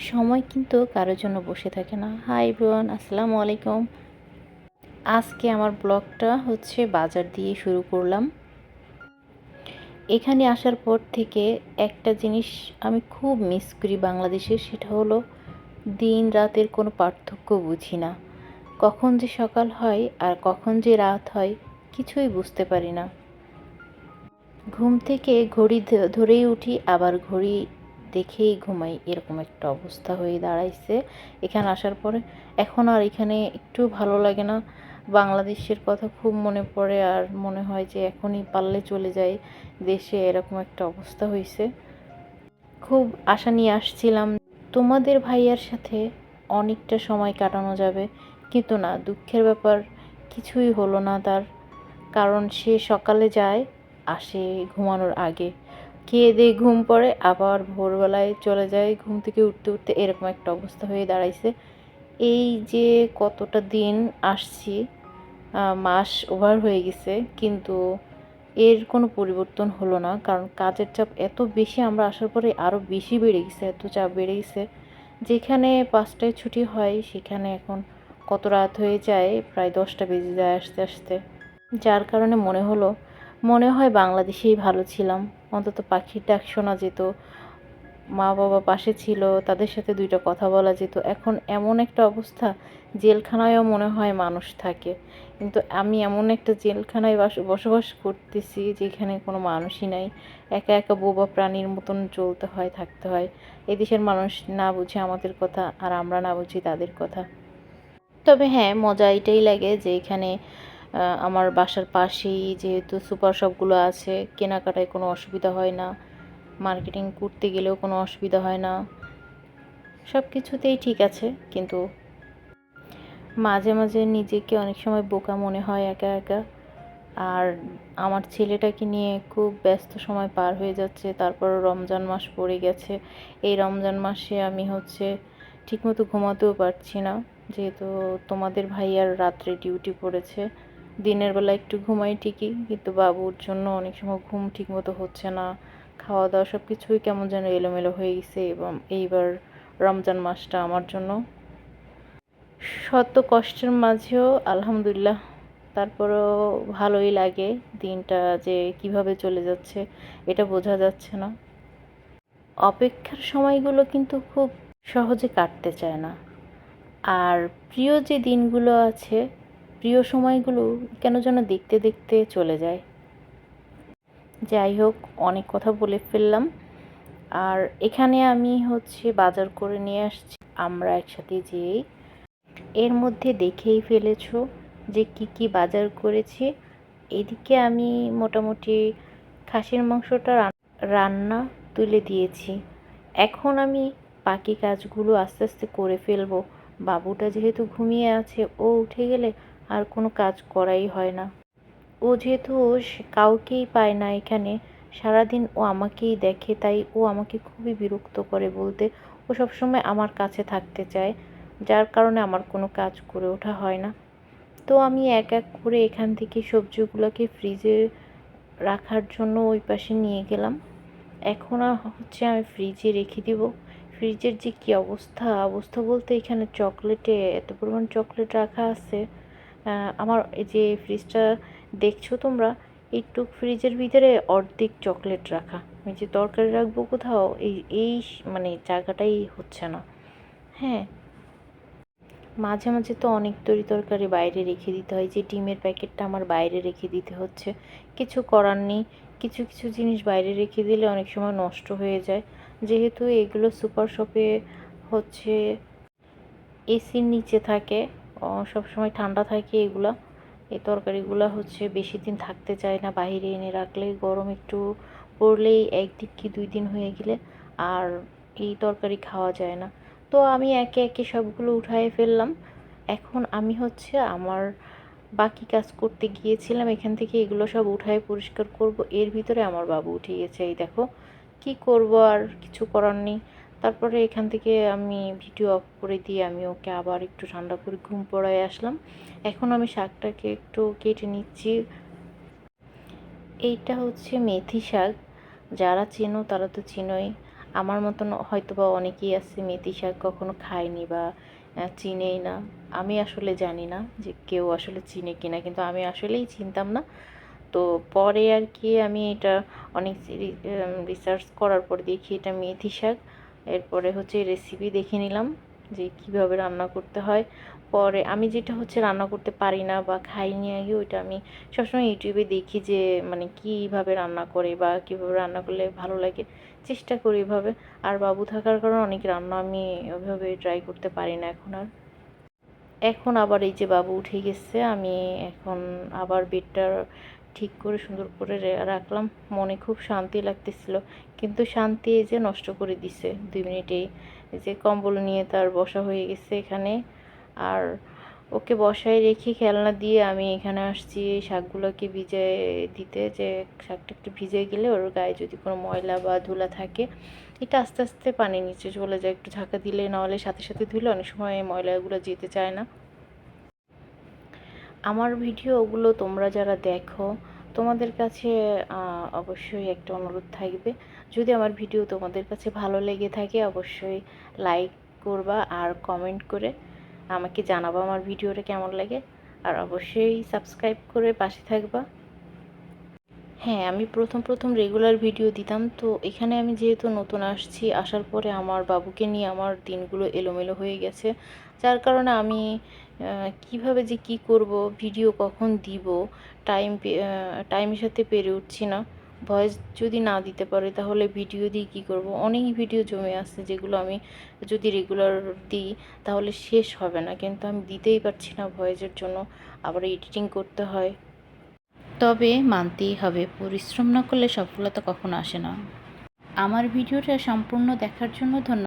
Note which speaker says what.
Speaker 1: সময় কিন্তু কারোর জন্য বসে থাকে না। হাই এভরিওয়ান, আসসালামু আলাইকুম। আজকে আমার ব্লগটা বাজার দিয়ে শুরু করলাম। এখানে আসার পর থেকে একটা জিনিস আমি খুব মিস করি বাংলাদেশে, সেটা হলো দিন রাতের কোনো পার্থক্য বুঝি না। কখন যে সকাল হয় আর কখন যে রাত হয় কিছুই বুঝতে পারি না। ঘুম থেকে ঘড়ি ধরেই উঠি, আবার ঘড়ি দেখেই ঘুমাই, এরকম একটা অবস্থা হয়ে দাঁড়াইছে এখানে আসার পরে। এখন আর এখানে একটু ভালো লাগে না, বাংলাদেশের কথা খুব মনে পড়ে আর মনে হয় যে এখনই পারলে চলে যাই দেশে, এরকম একটা অবস্থা হয়েছে। খুব আশা নিয়ে আসছিলাম তোমাদের ভাইয়ার সাথে অনেকটা সময় কাটানো যাবে, কিন্তু না, দুঃখের ব্যাপার কিছুই হলো না তার। কারণ সে সকালে যায়, আসে ঘুমানোর আগে, খেয়ে দিয়ে ঘুম পড়ে, আবার ভোরবেলায় চলে যায়, ঘুম থেকে উঠতে উঠতে এরকম একটা অবস্থা হয়ে দাঁড়াইছে। এই যে কতটা দিন আসছি, মাস ওভার হয়ে গেছে, কিন্তু এর কোনো পরিবর্তন হলো না। কারণ কাজের চাপ এত বেশি, আমরা আসার পরে আরও বেশি বেড়ে গেছে, এত চাপ বেড়ে গেছে। যেখানে 5টায় ছুটি হয় সেখানে এখন কত রাত হয়ে যায়, প্রায় 10টা বেজে যায় আসতে আসতে। যার কারণে মনে হয় বাংলাদেশেই ভালো ছিলাম, অন্তত পাখির ডাক শোনা যেত, মা বাবা পাশে ছিল, তাদের সাথে দুইটা কথা বলা যেত। এখন এমন একটা অবস্থা, জেলখানায়ও মনে হয় মানুষ থাকে, কিন্তু আমি এমন একটা জেলখানায় বসবাস করতেছি যেখানে কোনো মানুষই নাই। একা একা বোবা প্রাণীর মতন চলতে হয়, থাকতে হয়। এদেশের মানুষ না বুঝে আমাদের কথা, আর আমরা না বুঝি তাদের কথা। তবে হ্যাঁ, মজা এটাই লাগে যে এখানে আমার বাসার পাশেই যেহেতু সুপার শপগুলো আছে, কেনাকাটায় কোনো অসুবিধা হয় না, মার্কেটিং করতে গেলেও কোনো অসুবিধা হয় না, সব কিছুতেই ঠিক আছে। কিন্তু মাঝে মাঝে নিজেকে অনেক সময় বোকা মনে হয় একা একা। আর আমার ছেলেটাকে নিয়ে খুব ব্যস্ত সময় পার হয়ে যাচ্ছে। তারপর রমজান মাস পড়ে গেছে, এই রমজান মাসে আমি ঠিকমতো ঘুমাতেও পারছি না, যেহেতু তোমাদের ভাইয়ার রাত্রে ডিউটি পড়েছে। দিনের বেলা একটু ঘুমাই ঠিকই, কিন্তু বাবুর জন্য অনেক সময় ঘুম ঠিকমতো হচ্ছে না, খাওয়া দাওয়া সব কিছুই কেমন যেন এলোমেলো হয়ে গেছে। এবং এইবার রমজান মাসটা আমার জন্য শত কষ্টের মাঝেও আলহামদুলিল্লাহ, তারপরেও ভালোই লাগে। দিনটা যে কিভাবে চলে যাচ্ছে এটা বোঝা যাচ্ছে না। অপেক্ষার সময়গুলো কিন্তু খুব সহজে কাটতে চায় না। আর প্রিয় যে দিনগুলো আছে, প্রিয় সময়গুলো কেন যেন দেখতে দেখতে চলে যায়। যাই হোক, অনেক কথা বলে ফেললাম। আর এখানে আমি বাজার করে নিয়ে আসছি, আমরা একসাথে যেয়েই। এর মধ্যে দেখেই ফেলেছো যে কি কি বাজার করেছি। এদিকে আমি মোটামুটি খাসির মাংসটা রান্না তুলে দিয়েছি। এখন আমি বাকি কাজগুলো আস্তে আস্তে করে ফেলবো। বাবুটা যেহেতু ঘুমিয়ে আছে, ও উঠে গেলে আর কোনো কাজ করাই হয় না। ও যেহেতু কাউকেই পায় না এখানে, সারাদিন ও আমাকেই দেখে, তাই ও আমাকে খুবই বিরক্ত করে বলতে। ও সবসময় আমার কাছে থাকতে চায়, যার কারণে আমার কোনো কাজ করে ওঠা হয় না। তো আমি এক এক করে এখান থেকে সবজিগুলোকে ফ্রিজে রাখার জন্য ওই পাশে নিয়ে গেলাম। এখন আমি ফ্রিজে রেখে দিব। ফ্রিজের যে কী অবস্থা, অবস্থা বলতে এখানে চকলেটে এত পরিমাণ চকলেট রাখা আছে। আমার এই যে ফ্রিজটা দেখছো তোমরা, একটু ফ্রিজের ভিতরে অর্ধেক চকলেট রাখা। আমি যে তরকারি রাখবো কোথাও, এই এই মানে জায়গাটাই হচ্ছে না। হ্যাঁ, মাঝে মাঝে তো অনেক তরকারি বাইরে রেখে দিতে হয়, যে ডিমের প্যাকেটটা আমার বাইরে রেখে দিতে হচ্ছে। কিছু করার নেই, কিছু কিছু জিনিস বাইরে রেখে দিলে অনেক সময় নষ্ট হয়ে যায়। যেহেতু এগুলো সুপার শপে হচ্ছে এসির নিচে থাকে, সব সময় ঠান্ডা থাকে এগুলা। এই তরকারিগুলো বেশি দিন থাকতে চায় না, বাইরে এনে রাখলে গরম একটু পড়লেই 1 দিন কি 2 দিন হয়ে গেলে আর এই তরকারি খাওয়া যায় না। তো আমি একে একে সবগুলো উঠায়ে ফেললাম। এখন আমি আমার বাকি কাজ করতে গিয়েছিলাম, এখান থেকে এগুলো সব উঠায়ে পরিষ্কার করব। এর ভিতরে আমার বাবু উঠে গেছে, এই দেখো। কি করব, আর কিছু করার নেই। তারপরে এখান থেকে আমি ভিডিও অফ করে দিয়ে আমি ওকে আবার একটু ঠান্ডা করে ঘুম পড়ায় আসলাম। এখন আমি শাকটাকে একটু কেটে নিচ্ছি। এইটা মেথি শাক, যারা চেনো তারা তো চিনোই। আমার মতন হয়তোবা অনেকেই আছে মেথি শাক কখনো খায়নি বা চিনেই না। আমি আসলে জানি না যে কেউ আসলে চিনে কিনা, কিন্তু আমি আসলেই চিনতাম না। তো পরে আর কি আমি এটা অনেক রিসার্চ করার পর দেখি এটা মেথি শাক। এরপরে হচ্ছে রেসিপি দেখে নিলাম যে কিভাবে রান্না করতে হয়। পরে আমি যেটা হচ্ছে রান্না করতে পারি না বা খাইনি আগে, ওইটা আমি সবসময় ইউটিউবে দেখি যে মানে কীভাবে রান্না করে বা কীভাবে রান্না করলে ভালো লাগে, চেষ্টা করি এভাবে। আর বাবু থাকার কারণে অনেক রান্না আমি ওইভাবে ট্রাই করতে পারি না এখন আর। এখন আবার এই যে বাবু উঠে গেছে, আমি এখন আবার বেডটা ঠিক করে সুন্দর করে রাখলাম। মনে খুব শান্তি লাগতেছিল, কিন্তু শান্তি এই যে নষ্ট করে দিছে 2 মিনিটেই। এই যে কম্বল নিয়ে তার বসা হয়ে গেছে এখানে। আর ওকে বসায় রেখে খেলনা দিয়ে আমি এখানে আসছি এই শাকগুলোকে ভিজিয়ে দিতে, যে শাকটা একটু ভিজে গেলে ওর গায়ে যদি কোনো ময়লা বা ধুলা থাকে এটা আস্তে আস্তে পানির নিচে চলে যায়। একটু ঢাকা দিলে, নাহলে সাথে সাথে ধুলে অনেক সময় ময়লাগুলো যেতে চায় না। আমার ভিডিওগুলো তোমরা যারা দেখো, তোমাদের কাছে অবশ্যই একটা অনুরোধ থাকবে, যদি আমার ভিডিও তোমাদের কাছে ভালো লেগে থাকে অবশ্যই লাইক করবা আর কমেন্ট করে আমাকে জানাবা আমার ভিডিওটা কেমন লাগে। আর অবশ্যই সাবস্ক্রাইব করে পাশে থাকবা। হ্যাঁ, আমি প্রথম প্রথম রেগুলার ভিডিও দিতাম, তো এখানে আমি যেহেতু নতুন আসছি, আসার পরে আমার বাবুকে নিয়ে আমার দিনগুলো এলোমেলো হয়ে গেছে। যার কারণে আমি কিভাবে যে কি করব, ভিডিও কখন দিব, টাইমের সাথে পেরে উঠছি না। ভয়েস যদি না দিতে পারি তাহলে ভিডিও দিয়ে কী করব? অনেক ভিডিও জমে আছে যেগুলো আমি যদি রেগুলার দিই তাহলে শেষ হবে না, কিন্তু আমি দিতেই পারছি না ভয়েসের জন্য, আবার এডিটিং করতে হয়। তবে মানতেই হবে, পরিশ্রম না করলে সফলতা কখনো আসে না। আমার ভিডিওটা সম্পূর্ণ দেখার জন্য ধন্যবাদ।